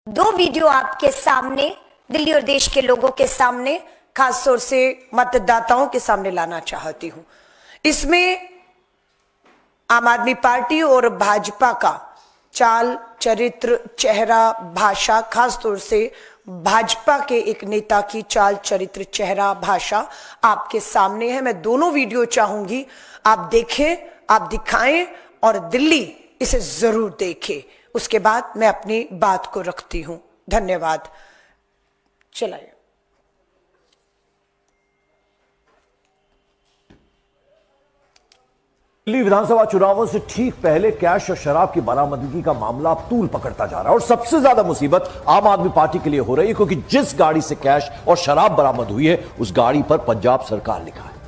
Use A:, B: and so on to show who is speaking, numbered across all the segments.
A: दो वीडियो आपके सामने, दिल्ली और देश के लोगों के सामने, खासतौर से मतदाताओं के सामने लाना चाहती हूं। इसमें आम आदमी पार्टी और भाजपा का चाल, चरित्र, चेहरा, भाषा, खासतौर से भाजपा के एक नेता की चाल, चरित्र, चेहरा, भाषा आपके सामने है। मैं दोनों वीडियो चाहूंगी आप देखें, आप दिखाएं और दिल्ली इसे जरूर देखे। उसके बाद मैं अपनी बात को रखती हूं। धन्यवाद। चलाइए।
B: दिल्ली विधानसभा चुनावों से ठीक पहले कैश और शराब की बरामदगी का मामला अब तूल पकड़ता जा रहा है और सबसे ज्यादा मुसीबत आम आदमी पार्टी के लिए हो रही है, क्योंकि जिस गाड़ी से कैश और शराब बरामद हुई है उस गाड़ी पर पंजाब सरकार लिखा है।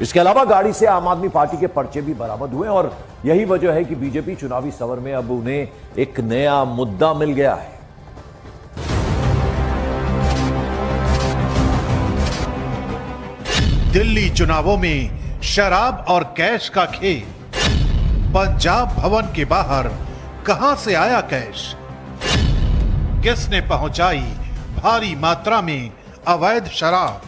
B: इसके अलावा गाड़ी से आम आदमी पार्टी के पर्चे भी बरामद हुए और यही वजह है कि बीजेपी चुनावी सवर में अब उन्हें एक नया मुद्दा मिल गया है।
C: दिल्ली चुनावों में शराब और कैश का खेल। पंजाब भवन के बाहर कहां से आया कैश? किसने पहुंचाई भारी मात्रा में अवैध शराब?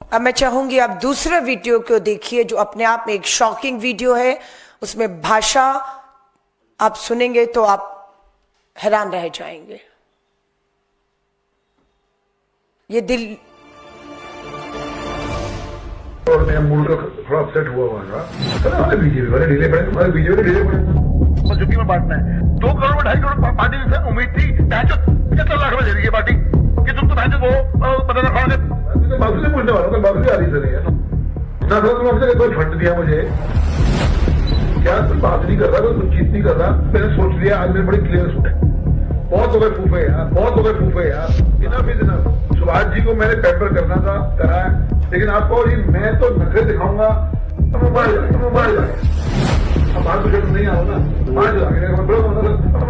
A: अब मैं चाहूंगी आप दूसरे वीडियो को देखिए, जो अपने आप में एक शॉकिंग वीडियो है। उसमें भाषा आप सुनेंगे तो आप हैरान रह जाएंगे। ये दिल
D: और मेरा मूड का थोड़ा अपसेट हुआ हमारे बीजेपी वाले ढीले पड़े, हमारे बीजेपी वाले ढीले पड़े। झुग्गी में बांटना है 2 करोड़ में 2.5 करोड़ पार्टी से उम्मीद थी। 75 लाख में दे रही है पार्टी कि तुम तो वो पता खाओगे। बाबू से पूछने वाला, बाबू से आ रही से नहीं है इतना तुम हमसे कोई फंड दिया मुझे क्या? कोई बात नहीं कर रहा, कोई चीज नहीं कर रहा। मैंने सोच लिया आज मेरे बड़ी क्लियर सूट है। बहुत हो गए फूफे यार, बहुत हो गए फूफे यार। इतना सुभाष जी को मैंने पेपर करना था, करा है, लेकिन आपको मैं तो नखरे दिखाऊंगा तो मार जाएगा। अब बात मुझे नहीं आओ ना, मार जाएगा,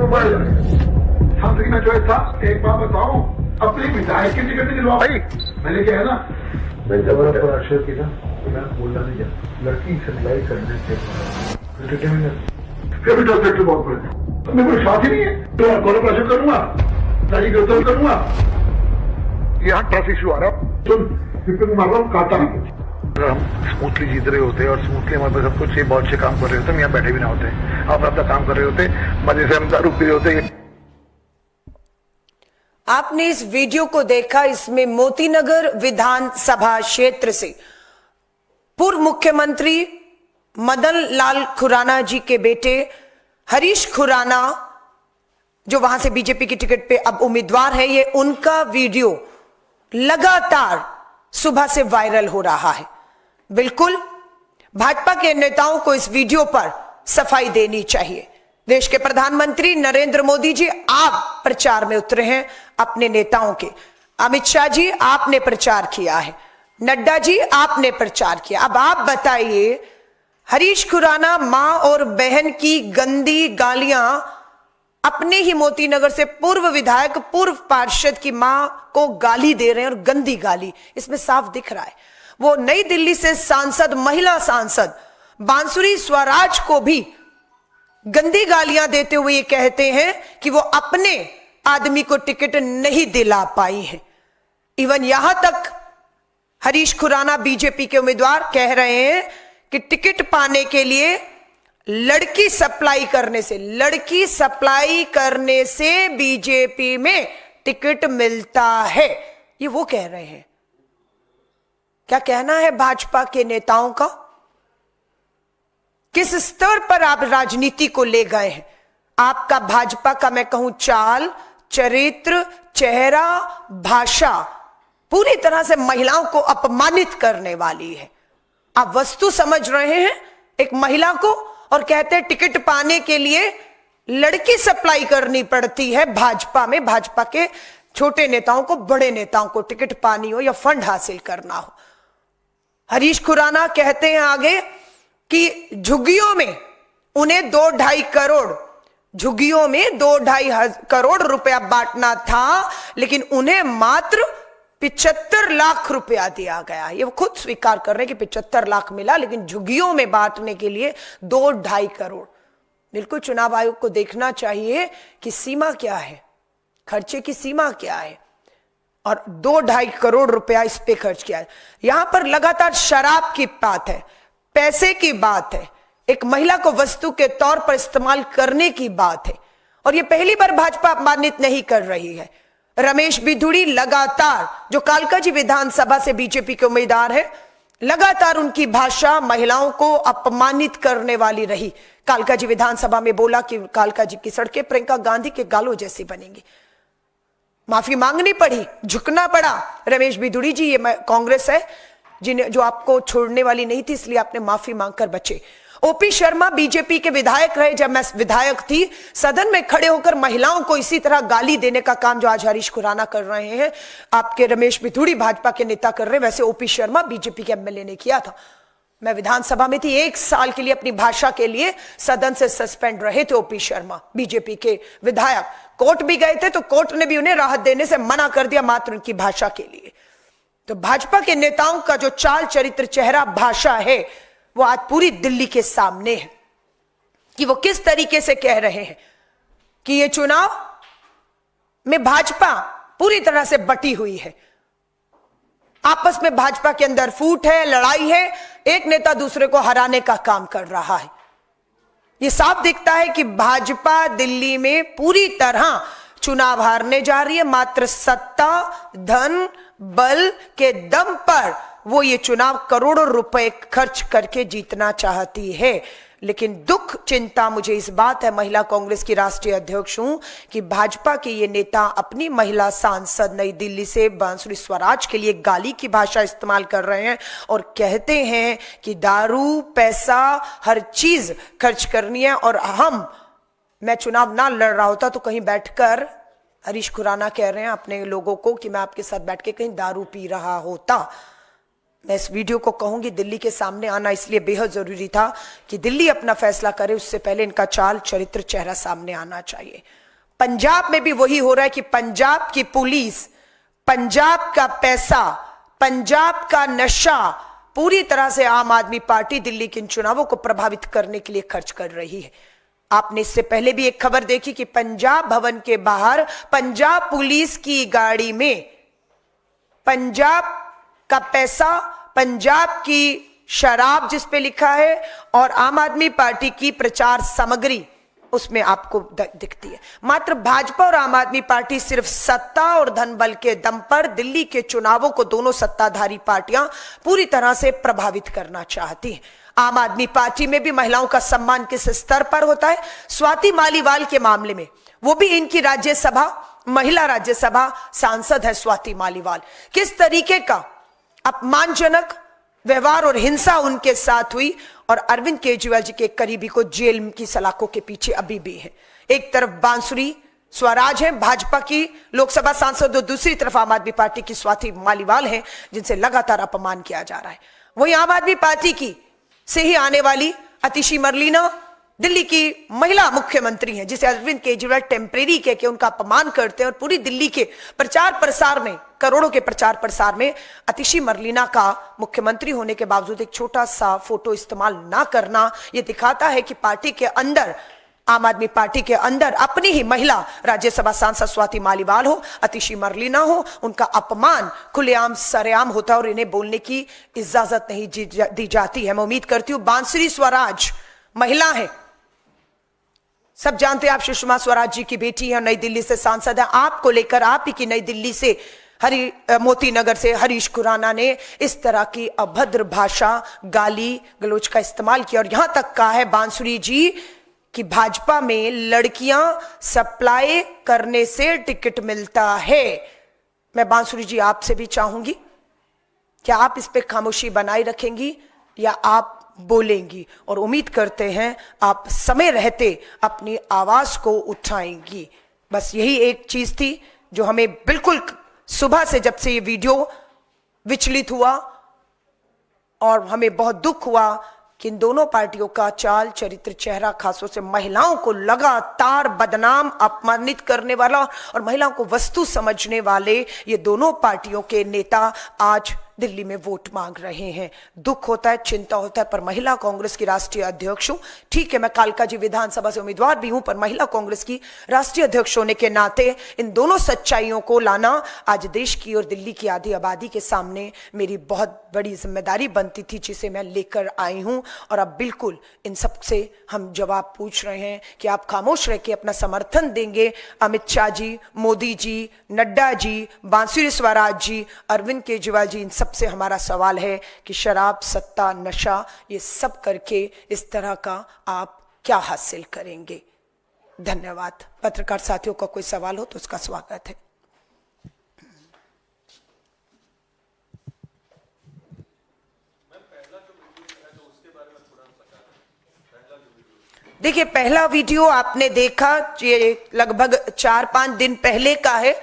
D: मार जाएगा। हम लेकिन चॉइस था। एक बात बताओ, अपनी विधायक की टिकट नहीं दिलवा भाई। मैंने क्या है ना, मैं जब आश्चर्य की था मैं बोलना नहीं चाहता। लड़की सप्लाई करने से कैपिटल सेक्टर बहुत बड़े, मेरे को साथ ही नहीं है तो कॉर्पोरेशन करूंगा, नहीं करूंगा। यहाँ ट्रस्ट इशू आ रहा तो मार रहा हूँ, काटा नहीं। अगर हम स्मूथली जीत रहे होते और स्मूथली हमारे सब कुछ बहुत अच्छे काम कर रहे होते, हम यहाँ बैठे भी ना होते, आप अपना काम कर रहे होते, मजे से हम दारू पी रहे होते।
A: आपने इस वीडियो को देखा। इसमें मोतीनगर विधानसभा क्षेत्र से पूर्व मुख्यमंत्री मदन लाल खुराना जी के बेटे हरीश खुराना, जो वहां से बीजेपी की टिकट पे अब उम्मीदवार है, ये उनका वीडियो लगातार सुबह से वायरल हो रहा है। बिल्कुल भाजपा के नेताओं को इस वीडियो पर सफाई देनी चाहिए। देश के प्रधानमंत्री नरेंद्र मोदी जी आप प्रचार में उतरे हैं अपने नेताओं के। अमित शाह जी आपने प्रचार किया है, नड्डा जी आपने प्रचार किया। अब आप बताइए, हरीश खुराना मां और बहन की गंदी गालियां अपने ही मोतीनगर से पूर्व विधायक, पूर्व पार्षद की मां को गाली दे रहे हैं, और गंदी गाली इसमें साफ दिख रहा है। वो नई दिल्ली से सांसद, महिला सांसद बांसुरी स्वराज को भी गंदी गालियां देते हुए ये कहते हैं कि वो अपने आदमी को टिकट नहीं दिला पाई है। इवन यहां तक हरीश खुराना बीजेपी के उम्मीदवार कह रहे हैं कि टिकट पाने के लिए लड़की सप्लाई करने से बीजेपी में टिकट मिलता है। ये वो कह रहे हैं। क्या कहना है भाजपा के नेताओं का? किस स्तर पर आप राजनीति को ले गए हैं? आपका भाजपा का मैं कहूं चाल, चरित्र, चेहरा, भाषा पूरी तरह से महिलाओं को अपमानित करने वाली है। आप वस्तु समझ रहे हैं एक महिला को, और कहते हैं टिकट पाने के लिए लड़की सप्लाई करनी पड़ती है भाजपा में। भाजपा के छोटे नेताओं को, बड़े नेताओं को टिकट पानी हो या फंड हासिल करना हो। हरीश खुराना कहते हैं आगे कि झुग्गियों में उन्हें 2-2.5 करोड़ रुपया बांटना था, लेकिन उन्हें मात्र 75 लाख रुपया दिया गया। ये वो खुद स्वीकार कर रहे हैं कि 75 लाख मिला, लेकिन झुग्गियों में बांटने के लिए 2-2.5 करोड़। बिल्कुल चुनाव आयोग को देखना चाहिए कि सीमा क्या है, खर्चे की सीमा क्या है, और 2-2.5 करोड़ रुपया इस पे खर्च किया है। यहां पर लगातार शराब की बात है, पैसे की बात है, एक महिला को वस्तु के तौर पर इस्तेमाल करने की बात है, और यह पहली बार भाजपा अपमानित नहीं कर रही है। रमेश बिधूड़ी लगातार, जो कालकाजी विधानसभा से बीजेपी के उम्मीदवार है, लगातार उनकी भाषा महिलाओं को अपमानित करने वाली रही। कालकाजी विधानसभा में बोला कि कालकाजी की सड़कें प्रियंका गांधी के गालों जैसी बनेंगी। माफी मांगनी पड़ी, झुकना पड़ा। रमेश बिधूड़ी जी, ये कांग्रेस है जो आपको छोड़ने वाली नहीं थी, इसलिए आपने माफी मांगकर बचे। ओपी शर्मा बीजेपी के विधायक रहे, जब मैं विधायक थी, सदन में खड़े होकर महिलाओं को इसी तरह गाली देने का काम जो आज हरीश खुराना कर रहे हैं, आपके रमेश बिधूड़ी भाजपा के नेता कर रहे हैं, वैसे ओपी शर्मा बीजेपी के एमएलए ने किया था। मैं विधानसभा में थी, 1 साल के लिए अपनी भाषा के लिए सदन से सस्पेंड रहे थे ओपी शर्मा, बीजेपी के विधायक। कोर्ट भी गए थे तो कोर्ट ने भी उन्हें राहत देने से मना कर दिया, मात्र उनकी भाषा के लिए। तो भाजपा के नेताओं का जो चाल चरित्र, चेहरा, भाषा है, वो आज पूरी दिल्ली के सामने है कि वो किस तरीके से कह रहे हैं कि ये चुनाव में भाजपा पूरी तरह से बटी हुई है। आपस में भाजपा के अंदर फूट है, लड़ाई है, एक नेता दूसरे को हराने का काम कर रहा है। ये साफ दिखता है कि भाजपा दिल्ली में पूरी तरह चुनाव हारने जा रही है। मात्र सत्ता, धन, बल के दम पर वो ये चुनाव करोड़ों रुपए खर्च करके जीतना चाहती है। लेकिन दुख, चिंता मुझे इस बात है, महिला कांग्रेस की राष्ट्रीय अध्यक्ष हूं, कि भाजपा के ये नेता अपनी महिला सांसद नई दिल्ली से बांसुरी स्वराज के लिए गाली की भाषा इस्तेमाल कर रहे हैं और कहते हैं कि दारू, पैसा, हर चीज खर्च करनी है। और मैं चुनाव ना लड़ रहा होता तो कहीं बैठकर, हरीश खुराना कह रहे हैं अपने लोगों को कि मैं आपके साथ बैठ के कहीं दारू पी रहा होता। मैं इस वीडियो को कहूंगी, दिल्ली के सामने आना इसलिए बेहद जरूरी था कि दिल्ली अपना फैसला करे, उससे पहले इनका चाल चरित्र, चेहरा सामने आना चाहिए। पंजाब में भी वही हो रहा है कि पंजाब की पुलिस, पंजाब का पैसा, पंजाब का नशा पूरी तरह से आम आदमी पार्टी दिल्ली के इन चुनावों को प्रभावित करने के लिए खर्च कर रही है। आपने इससे पहले भी एक खबर देखी कि पंजाब भवन के बाहर पंजाब पुलिस की गाड़ी में पंजाब का पैसा, पंजाब की शराब जिस पे लिखा है, और आम आदमी पार्टी की प्रचार सामग्री उसमें आपको दिखती है। मात्र भाजपा और आम आदमी पार्टी सिर्फ सत्ता और धन बल के दम पर दिल्ली के चुनावों को दोनों सत्ताधारी पार्टियां पूरी तरह से प्रभावित करना चाहती हैं। आम आदमी पार्टी में भी महिलाओं का सम्मान किस स्तर पर होता है? स्वाति मालीवाल के मामले में, वो भी इनकी राज्यसभा, महिला राज्यसभा सांसद है स्वाति मालीवाल, किस तरीके का अपमानजनक व्यवहार और हिंसा उनके साथ हुई, और अरविंद केजरीवाल जी के करीबी को जेल की सलाखों के पीछे अभी भी है। एक तरफ बांसुरी स्वराज है भाजपा की लोकसभा सांसद, और दूसरी तरफ आम आदमी पार्टी की स्वाति मालीवाल है जिनसे लगातार अपमान किया जा रहा है। वहीं आम आदमी पार्टी की से ही आने वाली अतिशी मरलीना दिल्ली की महिला मुख्यमंत्री हैं, जिसे अरविंद केजरीवाल टेम्परेरी कह के उनका अपमान करते हैं, और पूरी दिल्ली के प्रचार प्रसार में, करोड़ों के प्रचार प्रसार में अतिशी मरलीना का मुख्यमंत्री होने के बावजूद एक छोटा सा फोटो इस्तेमाल ना करना, यह दिखाता है कि पार्टी के अंदर, आम आदमी पार्टी के अंदर अपनी ही महिला राज्यसभा सांसद स्वाति मालीवाल हो, अतिशी मरलीना हो, उनका अपमान खुलेआम सरेआम होता है और इन्हें बोलने की इजाजत नहीं दी जाती है। मैं उम्मीद करती हूं बांसुरी स्वराज महिला है, सब जानते हैं आप, सुषमा स्वराज जी की बेटी है, नई दिल्ली से सांसद है। आपको लेकर, आप ही की नई दिल्ली से, मोती नगर से हरीश खुराना ने इस तरह की अभद्र भाषा, गाली गलौज का इस्तेमाल किया, और यहां तक कहा है बांसुरी जी कि भाजपा में लड़कियां सप्लाई करने से टिकट मिलता है। मैं बांसुरी जी आपसे भी चाहूंगी, क्या आप इस पे खामोशी बनाए रखेंगी या आप बोलेंगी? और उम्मीद करते हैं आप समय रहते अपनी आवाज को उठाएंगी। बस यही एक चीज थी जो हमें बिल्कुल सुबह से, जब से ये वीडियो विचलित हुआ, और हमें बहुत दुख हुआ कि इन दोनों पार्टियों का चाल चरित्र, चेहरा, खासों से महिलाओं को लगातार बदनाम, अपमानित करने वाला और महिलाओं को वस्तु समझने वाले ये दोनों पार्टियों के नेता आज दिल्ली में वोट मांग रहे हैं। दुख होता है, चिंता होता है, पर महिला कांग्रेस की राष्ट्रीय अध्यक्ष हूं। ठीक है, मैं कालकाजी विधानसभा से उम्मीदवार भी हूं, पर महिला कांग्रेस की राष्ट्रीय अध्यक्ष होने के नाते इन दोनों सच्चाइयों को लाना आज देश की और दिल्ली की आधी आबादी के सामने मेरी बहुत बड़ी जिम्मेदारी बनती थी, जिसे मैं लेकर आई हूं। और अब बिल्कुल इन सब से हम जवाब पूछ रहे हैं कि आप खामोश रह के अपना समर्थन देंगे अमित शाह जी, मोदी जी, नड्डा जी, बांसुरी स्वराज जी, अरविंद केजरीवाल जी। इन सब से हमारा सवाल है कि शराब, सत्ता, नशा, ये सब करके इस तरह का आप क्या हासिल करेंगे? धन्यवाद। पत्रकार साथियों का कोई सवाल हो तो उसका स्वागत है। देखिए, पहला वीडियो आपने देखा, ये लगभग 4-5 दिन पहले का है,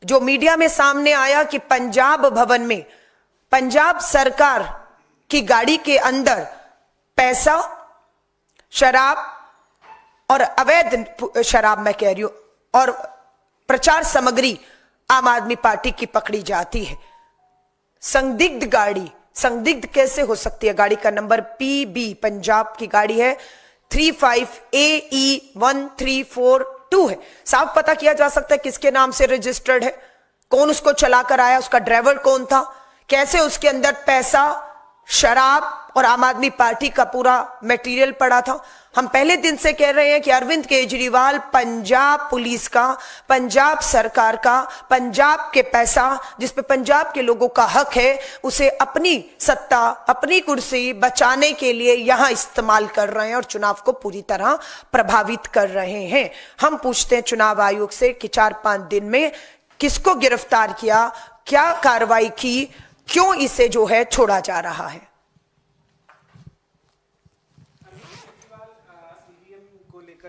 A: जो मीडिया में सामने आया कि पंजाब भवन में पंजाब सरकार की गाड़ी के अंदर पैसा, शराब और अवैध शराब, मैं कह रही हूं, और प्रचार सामग्री आम आदमी पार्टी की पकड़ी जाती है। संदिग्ध गाड़ी, संदिग्ध कैसे हो सकती है? गाड़ी का नंबर PB, पंजाब की गाड़ी है, 35AE1342 है। साफ पता किया जा सकता है किसके नाम से रजिस्टर्ड है, कौन उसको चलाकर आया, उसका ड्राइवर कौन था, कैसे उसके अंदर पैसा, शराब और आम आदमी पार्टी का पूरा मटेरियल पड़ा था। हम पहले दिन से कह रहे हैं कि अरविंद केजरीवाल पंजाब पुलिस का, पंजाब सरकार का, पंजाब के पैसा जिस पे पंजाब के लोगों का हक है, उसे अपनी सत्ता, अपनी कुर्सी बचाने के लिए यहां इस्तेमाल कर रहे हैं और चुनाव को पूरी तरह प्रभावित कर रहे हैं। हम पूछते हैं चुनाव आयोग से कि 4-5 दिन में किसको गिरफ्तार किया, क्या कार्रवाई की, क्यों इसे जो है छोड़ा जा रहा है?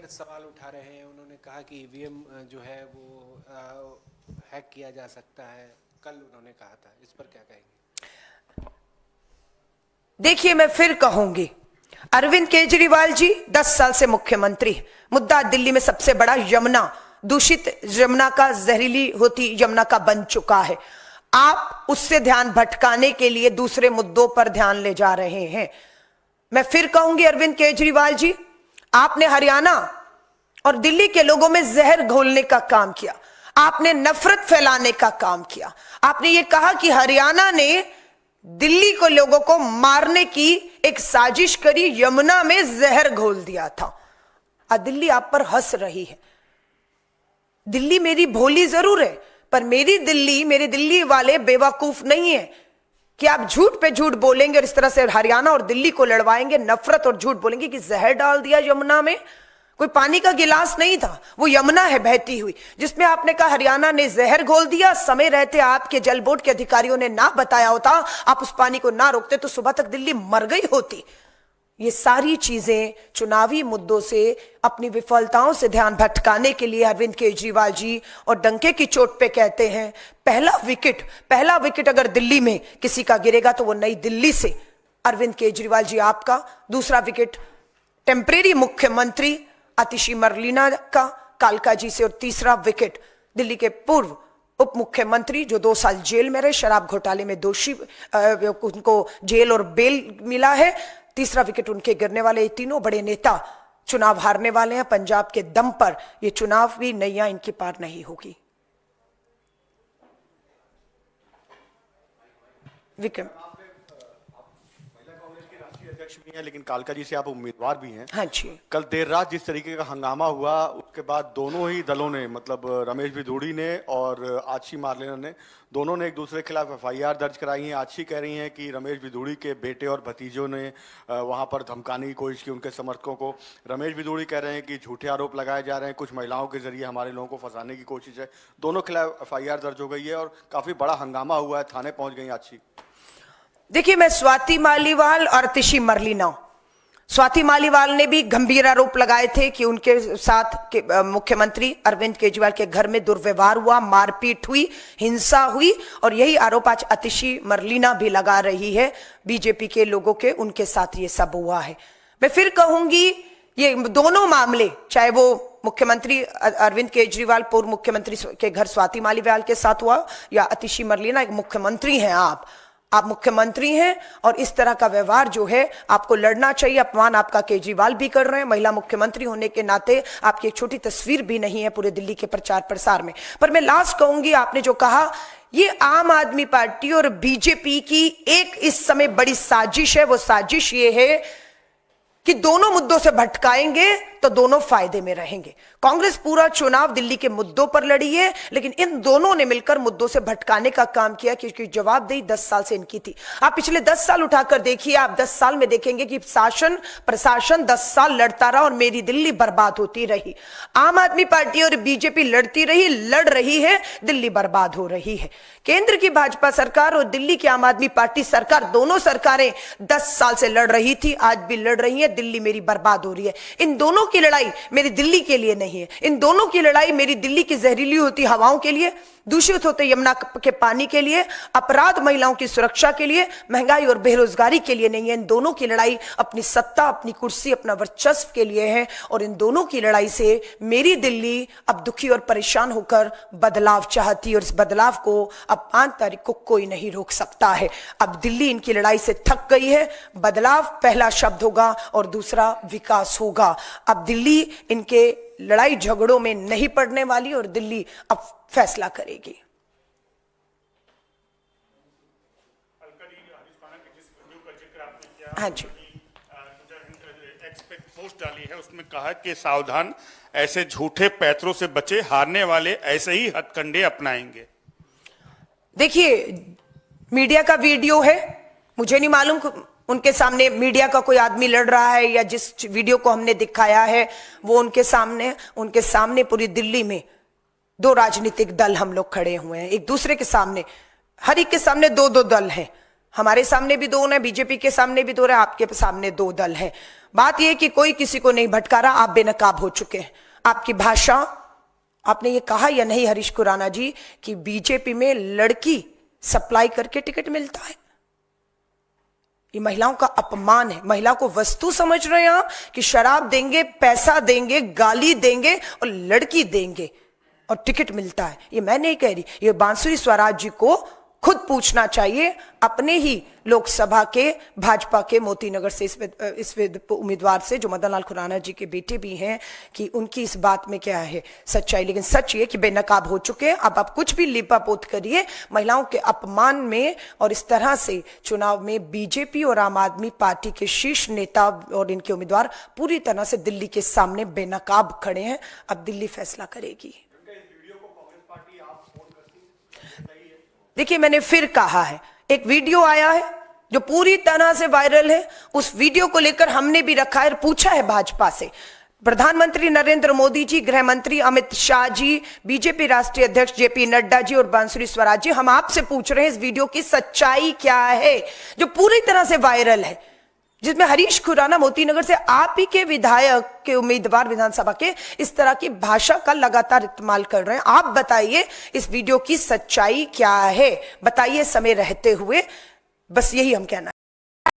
E: सवाल उठा रहे हैं। उन्होंने कहा कि ईवीएम जो है वो हैक किया जा सकता है, कल उन्होंने कहा था, इस पर क्या कहेंगे?
A: देखिए, मैं फिर कहूंगी, अरविंद केजरीवाल जी 10 साल से मुख्यमंत्री है। मुद्दा दिल्ली में सबसे बड़ा यमुना, दूषित यमुना का, जहरीली होती यमुना का बन चुका है। आप उससे ध्यान भटकाने के लिए दूसरे मुद्दों पर ध्यान ले जा रहे हैं। मैं फिर कहूंगी, अरविंद केजरीवाल जी, आपने हरियाणा और दिल्ली के लोगों में जहर घोलने का काम किया, आपने नफरत फैलाने का काम किया। आपने ये कहा कि हरियाणा ने दिल्ली को, लोगों को मारने की एक साजिश करी, यमुना में जहर घोल दिया था। दिल्ली आप पर हंस रही है। दिल्ली मेरी भोली जरूर है, पर मेरी दिल्ली, मेरे दिल्ली वाले बेवकूफ नहीं है कि आप झूठ पे झूठ बोलेंगे और इस तरह से हरियाणा और दिल्ली को लड़वाएंगे, नफरत और झूठ बोलेंगे कि जहर डाल दिया यमुना में। कोई पानी का गिलास नहीं था, वो यमुना है बहती हुई, जिसमें आपने कहा हरियाणा ने जहर घोल दिया। समय रहते आपके जल बोर्ड के अधिकारियों ने ना बताया होता, आप उस पानी को ना रोकते तो सुबह तक दिल्ली मर गई होती। ये सारी चीजें चुनावी मुद्दों से, अपनी विफलताओं से ध्यान भटकाने के लिए अरविंद केजरीवाल जी और डंके की चोट पे कहते हैं पहला विकेट अगर दिल्ली में किसी का गिरेगा तो वो नई दिल्ली से अरविंद केजरीवाल जी आपका, दूसरा विकेट टेम्परेरी मुख्यमंत्री आतिशी मरलीना का कालका जी से, और तीसरा विकेट दिल्ली के पूर्व उप मुख्यमंत्री जो 2 साल जेल में रहे, शराब घोटाले में दोषी, उनको जेल और बेल मिला है। तीसरा विकेट उनके गिरने वाले। ये तीनों बड़े नेता चुनाव हारने वाले हैं पंजाब के दम पर। ये चुनाव भी नैया इनकी पार नहीं होगी। विक्रम,
F: भी हैं, लेकिन कालका जी से आप उम्मीदवार भी हैं।
A: हाँ जी।
F: कल देर रात जिस तरीके का हंगामा हुआ, उसके बाद दोनों ही दलों ने, मतलब रमेश भिदोड़ी ने और आतिशी मारलेना ने, दोनों ने एक दूसरे के खिलाफ FIR दर्ज कराई है। आतिशी कह रही हैं कि रमेश भिदोड़ी के बेटे और भतीजों ने वहां पर धमकाने की कोशिश की उनके समर्थकों को। रमेश भिदोड़ी कह रहे हैं कि झूठे आरोप लगाए जा रहे हैं, कुछ महिलाओं के जरिए हमारे लोगों को फंसाने की कोशिश है। दोनों के खिलाफ FIR दर्ज हो गई है और काफी बड़ा हंगामा हुआ है, थाने पहुंच गई आतिशी।
A: देखिए, मैं स्वाति मालीवाल और आतिशी मरलीना, स्वाति मालीवाल ने भी गंभीर आरोप लगाए थे कि उनके साथ मुख्यमंत्री अरविंद केजरीवाल के घर में दुर्व्यवहार हुआ, मारपीट हुई, हिंसा हुई, और यही आरोप आज आतिशी मरलीना भी लगा रही है बीजेपी के लोगों के, उनके साथ ये सब हुआ है। मैं फिर कहूंगी ये दोनों मामले, चाहे वो मुख्यमंत्री अरविंद केजरीवाल पूर्व मुख्यमंत्री के घर स्वाति मालीवाल के साथ हुआ, या आतिशी मरलेना, एक मुख्यमंत्री हैं आप मुख्यमंत्री हैं और इस तरह का व्यवहार जो है आपको लड़ना चाहिए। अपमान आपका केजरीवाल भी कर रहे हैं, महिला मुख्यमंत्री होने के नाते आपकी एक छोटी तस्वीर भी नहीं है पूरे दिल्ली के प्रचार प्रसार में। पर मैं लास्ट कहूंगी, आपने जो कहा ये आम आदमी पार्टी और बीजेपी की एक इस समय बड़ी साजिश है। वो साजिश ये है कि दोनों मुद्दों से भटकाएंगे तो दोनों फायदे में रहेंगे। कांग्रेस पूरा चुनाव दिल्ली के मुद्दों पर लड़ी है, लेकिन इन दोनों ने मिलकर मुद्दों से भटकाने का काम किया, क्योंकि जवाबदेही 10 साल से इनकी थी। आप पिछले 10 साल उठाकर देखिए, आप 10 साल में देखेंगे कि शासन प्रशासन 10 साल लड़ता रहा और मेरी दिल्ली बर्बाद होती रही। आम आदमी पार्टी और बीजेपी लड़ती रही, लड़ रही है, दिल्ली बर्बाद हो रही है। केंद्र की भाजपा सरकार और दिल्ली की आम आदमी पार्टी सरकार, दोनों सरकारें 10 साल से लड़ रही थी, आज भी लड़ रही है। दिल्ली मेरी बर्बाद हो रही है। इन दोनों की लड़ाई मेरी दिल्ली के लिए नहीं है, इन दोनों की लड़ाई मेरी दिल्ली की जहरीली होती हवाओं के लिए, दूषित होते यमुना के पानी के लिए, अपराध महिलाओं की सुरक्षा के लिए, महंगाई और बेरोजगारी के लिए नहीं है। इन दोनों की लड़ाई अपनी सत्ता, अपनी कुर्सी, अपना वर्चस्व के लिए है। और इन दोनों की लड़ाई से मेरी दिल्ली अब दुखी और परेशान होकर बदलाव चाहती है, और इस बदलाव को अब 5 तारीख को कोई नहीं रोक सकता है। अब दिल्ली इनकी लड़ाई से थक गई है। बदलाव पहला शब्द होगा और दूसरा विकास होगा। अब दिल्ली इनके लड़ाई झगड़ों में नहीं पड़ने वाली और दिल्ली अब फैसला करेगी। हाँ जी,
G: पोस्ट डाली है, उसमें कहा कि सावधान, ऐसे झूठे पैतरों से बचे, हारने वाले ऐसे ही हथकंडे अपनाएंगे।
A: देखिए, मीडिया का वीडियो है, मुझे नहीं मालूम उनके सामने मीडिया का कोई आदमी लड़ रहा है या जिस वीडियो को हमने दिखाया है वो उनके सामने पूरी दिल्ली में 2 राजनीतिक दल हम लोग खड़े हुए हैं, एक दूसरे के सामने। हर एक के सामने 2-2 दल हैं। हमारे सामने भी 2 हैं, बीजेपी के सामने भी 2 है, आपके सामने 2 दल हैं। बात यह कि कोई किसी को नहीं भटका रहा, आप बेनकाब हो चुके हैं। आपकी भाषा, आपने ये कहा या नहीं हरीश खुराना जी कि बीजेपी में लड़की सप्लाई करके टिकट मिलता है? ये महिलाओं का अपमान है। महिला को वस्तु समझ रहे हैं आप कि शराब देंगे, पैसा देंगे, गाली देंगे और लड़की देंगे और टिकट मिलता है। ये मैं नहीं कह रही, ये बांसुरी स्वराज जी को खुद पूछना चाहिए, अपने ही लोकसभा के भाजपा के मोती नगर से इस उम्मीदवार से जो मदन लाल खुराना जी के बेटे भी हैं, कि उनकी इस बात में क्या है सच्चाई। लेकिन सच ये कि बेनकाब हो चुके हैं। अब आप कुछ भी लिपापोत करिए, महिलाओं के अपमान में और इस तरह से चुनाव में बीजेपी और आम आदमी पार्टी के शीर्ष नेता और इनके उम्मीदवार पूरी तरह से दिल्ली के सामने बेनकाब खड़े हैं। अब दिल्ली फैसला करेगी। देखिए, मैंने फिर कहा है, एक वीडियो आया है जो पूरी तरह से वायरल है। उस वीडियो को लेकर हमने भी रखा है और पूछा है भाजपा से। प्रधानमंत्री नरेंद्र मोदी जी, गृह मंत्री अमित शाह जी, बीजेपी राष्ट्रीय अध्यक्ष जेपी नड्डा जी और बांसुरी स्वराज जी, हम आपसे पूछ रहे हैं इस वीडियो की सच्चाई क्या है जो पूरी तरह से वायरल है, जिसमें हरीश खुराना मोती नगर से आप ही के विधायक के उम्मीदवार विधानसभा के इस तरह की भाषा का लगातार इस्तेमाल कर रहे हैं। आप बताइए इस वीडियो की सच्चाई क्या है, बताइए समय रहते हुए। बस यही हम कहना